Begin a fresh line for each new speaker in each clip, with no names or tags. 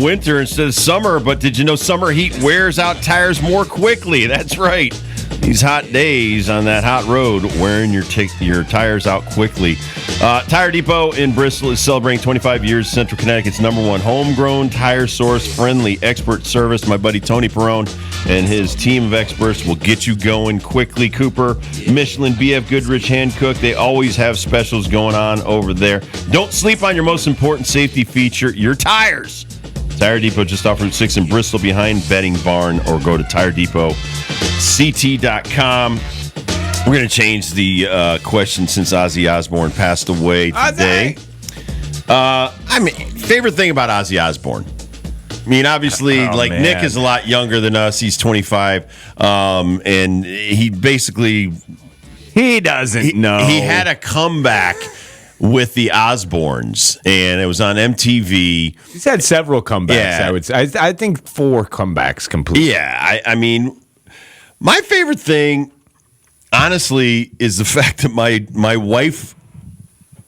winter instead of summer, but did you know summer heat wears out tires more quickly? That's right. These hot days on that hot road, wearing your tires out quickly. Tire Depot in Bristol is celebrating 25 years. Central Connecticut's #1 homegrown tire source, friendly expert service. My buddy Tony Perrone and his team of experts will get you going quickly. Cooper, Michelin, BF Goodrich, Hankook, they always have specials going on over there. Don't sleep on your most important safety feature, your tires. Tire Depot just off Route 6 in Bristol behind Bedding Barn, or go to tiredepotct.com. We're going to change the question since Ozzy Osbourne passed away today. Favorite thing about Ozzy Osbourne? I mean, obviously, man. Nick is a lot younger than us. He's 25, and he basically...
He doesn't know.
He had a comeback with the Osbournes, and it was on MTV.
He's had several comebacks, yeah. I would say. I think 4 comebacks completely.
Yeah, I mean, my favorite thing, honestly, is the fact that my wife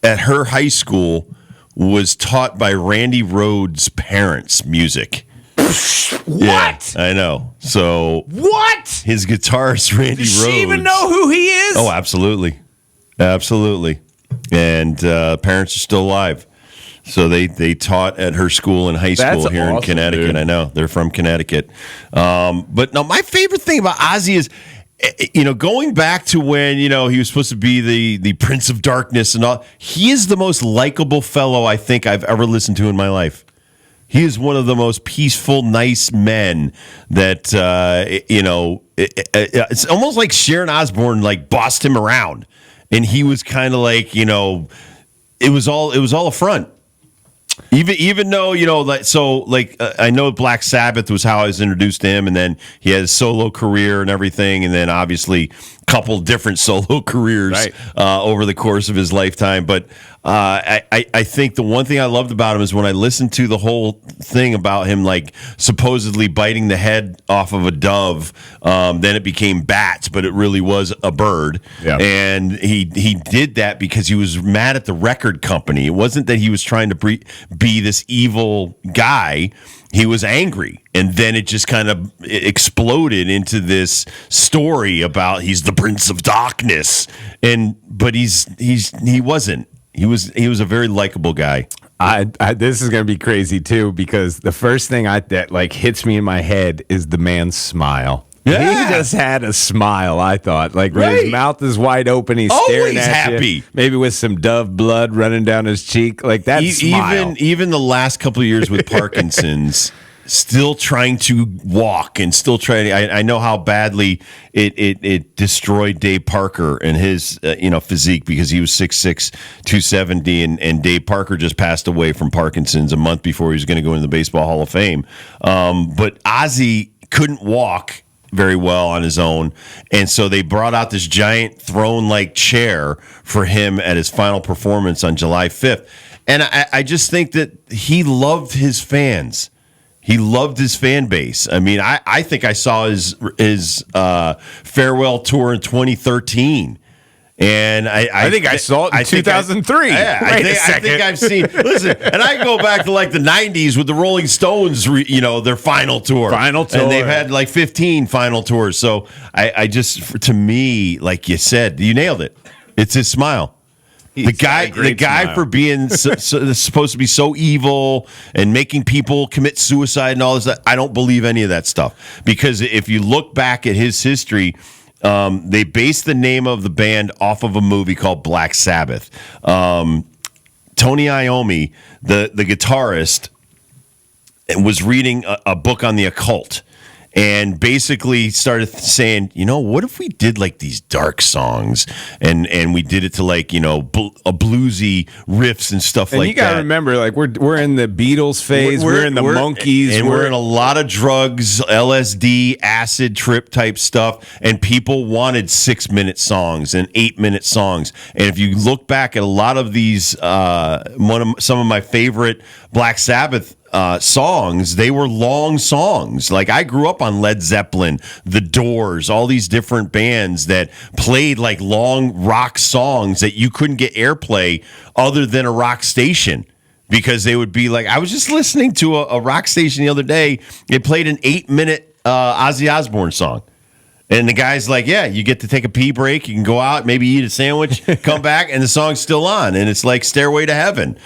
at her high school was taught by Randy Rhoads' parents music.
What?
Yeah, I know. So
what?
His guitarist, Randy Rhoads.
Does she even know who he is?
Oh, absolutely. Absolutely. And parents are still alive. So they taught at her school in high school here in Connecticut. Dude. I know. They're from Connecticut. But no, my favorite thing about Ozzy is, going back to when, he was supposed to be the Prince of Darkness and all, he is the most likable fellow I think I've ever listened to in my life. He is one of the most peaceful, nice men that, it's almost like Sharon Osbourne, bossed him around. And he was kind of like, it was all a front. Even though, I know Black Sabbath was how I was introduced to him, and then he had his solo career and everything, and then obviously a couple different solo careers over the course of his lifetime. But I think the one thing I loved about him is when I listened to the whole thing about him, supposedly biting the head off of a dove, then it became bats, but it really was a bird. Yeah. And he did that because he was mad at the record company. It wasn't that he was trying to be this evil guy. He was angry, and then it just kind of exploded into this story about he's the Prince of Darkness, but he wasn't. He was a very likable guy.
This is going to be crazy too, because the first thing that hits me in my head is the man's smile. Yeah. He just had a smile, I thought. When his mouth is wide open, he's staring at
happy.
You, maybe with some dove blood running down his cheek. That smile.
Even the last couple of years with Parkinson's, still trying to walk and still trying. I know how badly it destroyed Dave Parker and his physique, because he was 6'6", 270, and Dave Parker just passed away from Parkinson's a month before he was going to go into the Baseball Hall of Fame. But Ozzy couldn't walk very well on his own, and so they brought out this giant throne-like chair for him at his final performance on July 5th. And I just think that he loved his fans. He loved his fan base. I mean, I think I saw his farewell tour in 2013. And I think I saw it in 2003.
I
think I've seen. Listen, and I go back to the 90s with the Rolling Stones, their final tour. And they've had 15 final tours. So I just, to me, like you said, you nailed it. It's his smile. The guy smile. For being supposed to be so evil and making people commit suicide and all this, I don't believe any of that stuff. Because if you look back at his history, they based the name of the band off of a movie called Black Sabbath. Tony Iommi, the guitarist, was reading a book on the occult, and basically started saying, what if we did these dark songs and we did it to a bluesy riffs and stuff like that. And
you got to remember, we're in the Beatles phase, we're in the Monkees,
and we're in a lot of drugs, LSD, acid trip type stuff, and people wanted 6-minute songs and 8-minute songs. And if you look back at a lot of these, some of my favorite Black Sabbath songs, they were long songs. I grew up on Led Zeppelin, The Doors, all these different bands that played long rock songs that you couldn't get airplay other than a rock station. because they would be like, I was just listening to a rock station the other day. They played an 8-minute Ozzy Osbourne song. And the guy's like, yeah, you get to take a pee break. You can go out, maybe eat a sandwich, come back, and the song's still on. And it's like Stairway to Heaven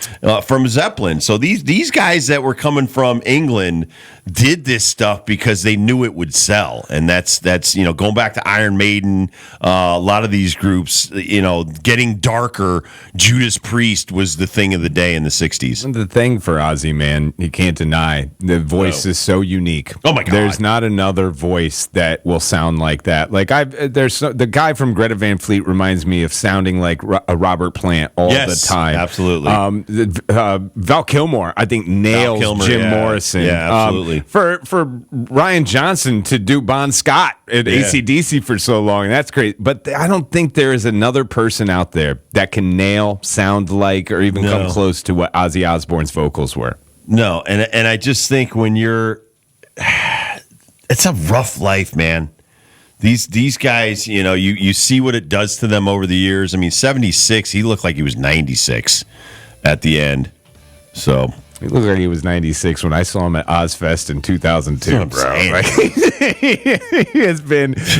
from Zeppelin. So these guys that were coming from England did this stuff because they knew it would sell. And that's going back to Iron Maiden, a lot of these groups, getting darker. Judas Priest was the thing of the day in the 60s.
The thing for Ozzy, man, you can't deny, the voice is so unique.
Oh, my God.
There's not another voice that will sound like that. Like the guy from Greta Van Fleet reminds me of sounding like a Robert Plant all the time.
Absolutely.
Val Kilmer, I think, nails Jim Morrison.
Yeah, absolutely.
For Ryan Johnson to do Bon Scott at AC/DC for so long, that's great. But I don't think there is another person out there that can nail, sound like, or even come close to what Ozzy Osbourne's vocals were.
No, and I just think when you're, it's a rough life, man. These guys, you see what it does to them over the years. I mean, 76, he looked like he was 96 at the end. So
he looked like he was 96 when I saw him at Ozfest in 2002, bro. Like,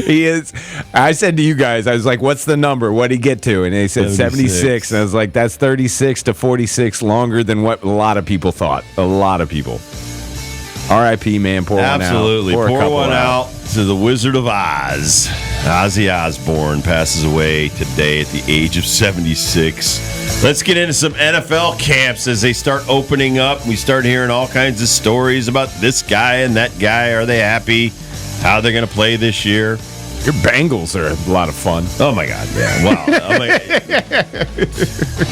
he is. I said to you guys, I was like, what's the number? What'd he get to? And they said 76. And I was like, that's 36 to 46 longer than what a lot of people thought. A lot of people. R.I.P., man. Pour one out.
Absolutely. Pour one out to the Wizard of Oz. Ozzy Osbourne passes away today at the age of 76. Let's get into some NFL camps as they start opening up. We start hearing all kinds of stories about this guy and that guy. Are they happy? How they're going to play this year?
Your Bengals are a lot of fun.
Oh, my God. Yeah. Wow.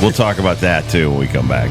We'll talk about that, too, when we come back.